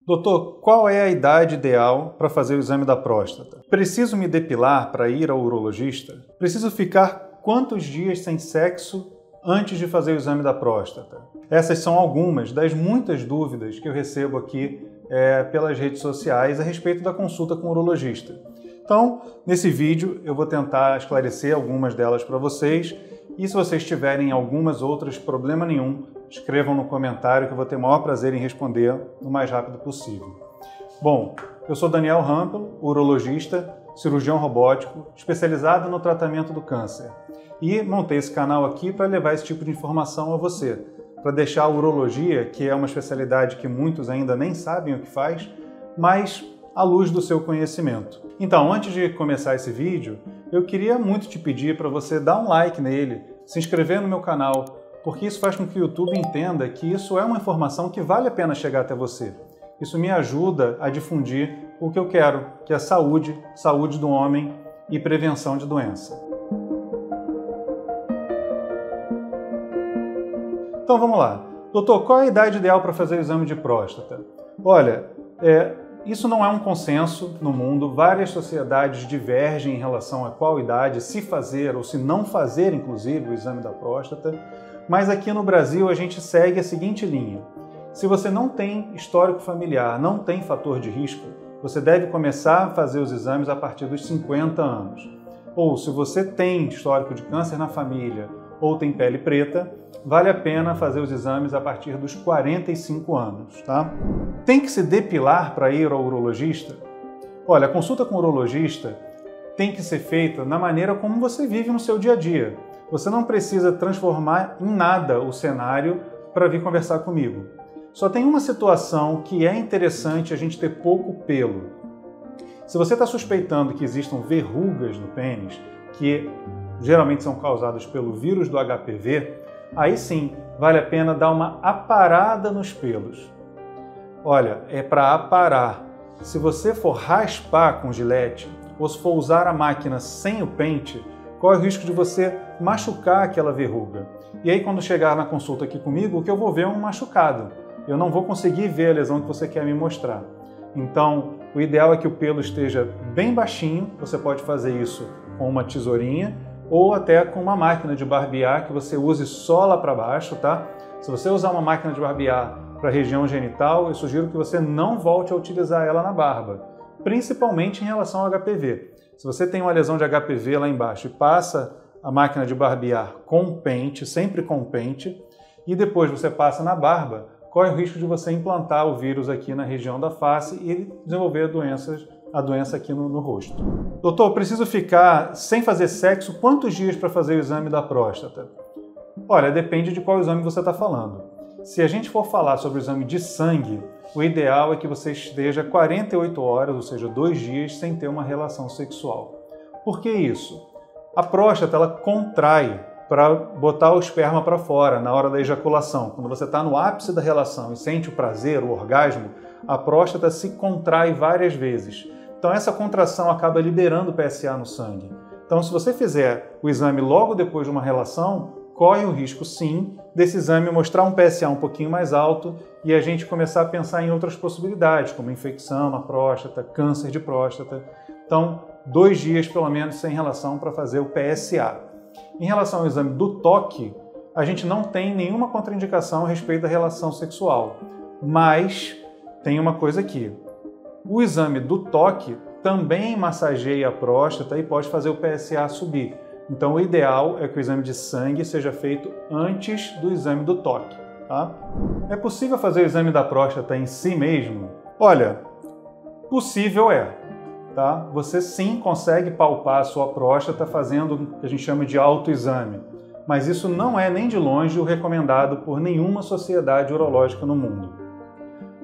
Doutor, qual é a idade ideal para fazer o exame da próstata? Preciso me depilar para ir ao urologista? Preciso ficar quantos dias sem sexo antes de fazer o exame da próstata? Essas são algumas das muitas dúvidas que eu recebo aqui pelas redes sociais a respeito da consulta com o urologista. Então, nesse vídeo eu vou tentar esclarecer algumas delas para vocês e se vocês tiverem algumas outras, problema nenhum, escrevam no comentário que eu vou ter o maior prazer em responder o mais rápido possível. Bom, eu sou Daniel Rampel, urologista, cirurgião robótico, especializado no tratamento do câncer. E montei esse canal aqui para levar esse tipo de informação a você, para deixar a urologia, que é uma especialidade que muitos ainda nem sabem o que faz, mas à luz do seu conhecimento. Então, antes de começar esse vídeo, eu queria muito te pedir para você dar um like nele, se inscrever no meu canal, porque isso faz com que o YouTube entenda que isso é uma informação que vale a pena chegar até você. Isso me ajuda a difundir o que eu quero, que é saúde do homem e prevenção de doença. Então vamos lá. Doutor, qual é a idade ideal para fazer o exame de próstata? Olha, isso não é um consenso no mundo. Várias sociedades divergem em relação a qual idade se fazer ou se não fazer, inclusive, o exame da próstata. Mas aqui no Brasil a gente segue a seguinte linha. Se você não tem histórico familiar, não tem fator de risco, você deve começar a fazer os exames a partir dos 50 anos. Ou se você tem histórico de câncer na família ou tem pele preta, vale a pena fazer os exames a partir dos 45 anos, tá? Tem que se depilar para ir ao urologista? Olha, a consulta com o urologista tem que ser feita na maneira como você vive no seu dia a dia. Você não precisa transformar em nada o cenário para vir conversar comigo. Só tem uma situação que é interessante a gente ter pouco pelo. Se você está suspeitando que existam verrugas no pênis, que geralmente são causadas pelo vírus do HPV, aí sim vale a pena dar uma aparada nos pelos. Olha, é para aparar. Se você for raspar com gilete ou se for usar a máquina sem o pente, corre o risco de você machucar aquela verruga. E aí quando chegar na consulta aqui comigo, o que eu vou ver é um machucado. Eu não vou conseguir ver a lesão que você quer me mostrar. Então, o ideal é que o pelo esteja bem baixinho. Você pode fazer isso com uma tesourinha ou até com uma máquina de barbear que você use só lá para baixo, tá? Se você usar uma máquina de barbear para a região genital, eu sugiro que você não volte a utilizar ela na barba, principalmente em relação ao HPV. Se você tem uma lesão de HPV lá embaixo e passa a máquina de barbear com pente, sempre com pente, e depois você passa na barba, corre o risco de você implantar o vírus aqui na região da face e desenvolver a doença aqui no rosto. Doutor, preciso ficar sem fazer sexo quantos dias para fazer o exame da próstata? Olha, depende de qual exame você está falando. Se a gente for falar sobre o exame de sangue, o ideal é que você esteja 48 horas, ou seja, 2 dias, sem ter uma relação sexual. Por que isso? A próstata ela contrai para botar o esperma para fora na hora da ejaculação. Quando você está no ápice da relação e sente o prazer, o orgasmo, a próstata se contrai várias vezes. Então essa contração acaba liberando o PSA no sangue. Então se você fizer o exame logo depois de uma relação, corre o risco sim desse exame mostrar um PSA um pouquinho mais alto e a gente começar a pensar em outras possibilidades, como infecção na próstata, câncer de próstata. Então 2 dias pelo menos sem relação para fazer o PSA. Em relação ao exame do toque, a gente não tem nenhuma contraindicação a respeito da relação sexual. Mas tem uma coisa aqui. O exame do toque também massageia a próstata e pode fazer o PSA subir. Então o ideal é que o exame de sangue seja feito antes do exame do toque. Tá? É possível fazer o exame da próstata em si mesmo? Olha, possível é. Tá? Você sim consegue palpar a sua próstata fazendo o que a gente chama de autoexame, mas isso não é nem de longe o recomendado por nenhuma sociedade urológica no mundo.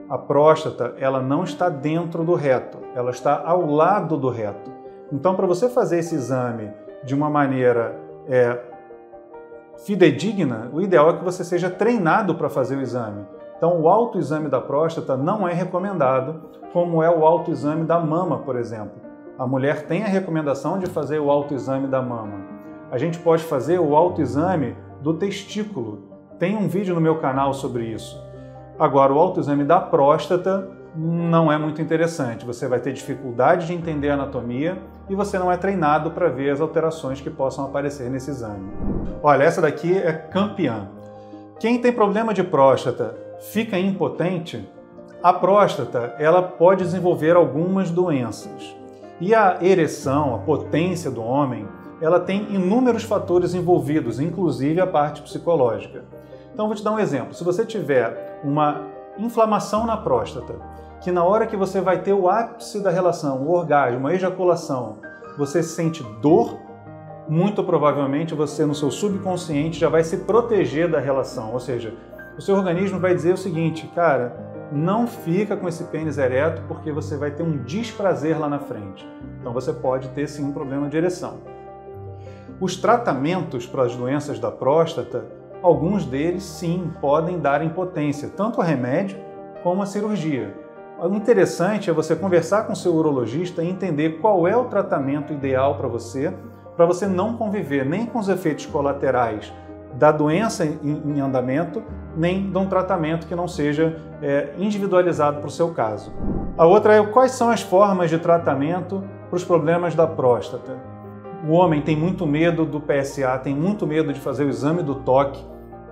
A próstata ela não está dentro do reto, ela está ao lado do reto. Então, para você fazer esse exame de uma maneira fidedigna, o ideal é que você seja treinado para fazer o exame. Então, o autoexame da próstata não é recomendado, como é o autoexame da mama, por exemplo. A mulher tem a recomendação de fazer o autoexame da mama. A gente pode fazer o autoexame do testículo. Tem um vídeo no meu canal sobre isso. Agora, o autoexame da próstata não é muito interessante. Você vai ter dificuldade de entender a anatomia e você não é treinado para ver as alterações que possam aparecer nesse exame. Olha, essa daqui é campeã. Quem tem problema de próstata fica impotente? A próstata, ela pode desenvolver algumas doenças. E a ereção, a potência do homem, ela tem inúmeros fatores envolvidos, inclusive a parte psicológica. Então, vou te dar um exemplo. Se você tiver uma inflamação na próstata, que na hora que você vai ter o ápice da relação, o orgasmo, a ejaculação, você sente dor, muito provavelmente você no seu subconsciente já vai se proteger da relação. Ou seja, o seu organismo vai dizer o seguinte, cara, não fica com esse pênis ereto porque você vai ter um desprazer lá na frente. Então você pode ter sim um problema de ereção. Os tratamentos para as doenças da próstata, alguns deles sim podem dar impotência, tanto a remédio como a cirurgia. O interessante é você conversar com o seu urologista e entender qual é o tratamento ideal para você não conviver nem com os efeitos colaterais da doença em andamento, nem de um tratamento que não seja individualizado para o seu caso. A outra é quais são as formas de tratamento para os problemas da próstata. O homem tem muito medo do PSA, tem muito medo de fazer o exame do toque.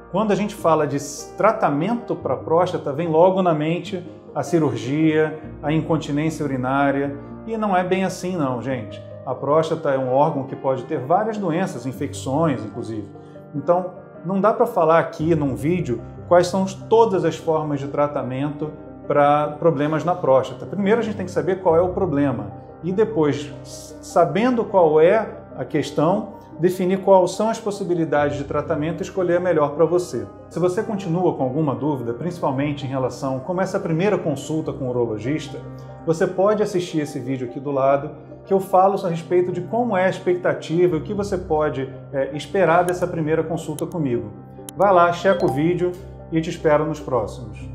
Quando a gente fala de tratamento para a próstata, vem logo na mente a cirurgia, a incontinência urinária, e não é bem assim não, gente. A próstata é um órgão que pode ter várias doenças, infecções, inclusive. Então, não dá para falar aqui num vídeo quais são todas as formas de tratamento para problemas na próstata. Primeiro a gente tem que saber qual é o problema e depois, sabendo qual é a questão, definir quais são as possibilidades de tratamento e escolher a melhor para você. Se você continua com alguma dúvida, principalmente em relação a como essa primeira consulta com o urologista, você pode assistir esse vídeo aqui do lado, que eu falo a respeito de como é a expectativa e o que você pode esperar dessa primeira consulta comigo. Vai lá, checa o vídeo e te espero nos próximos.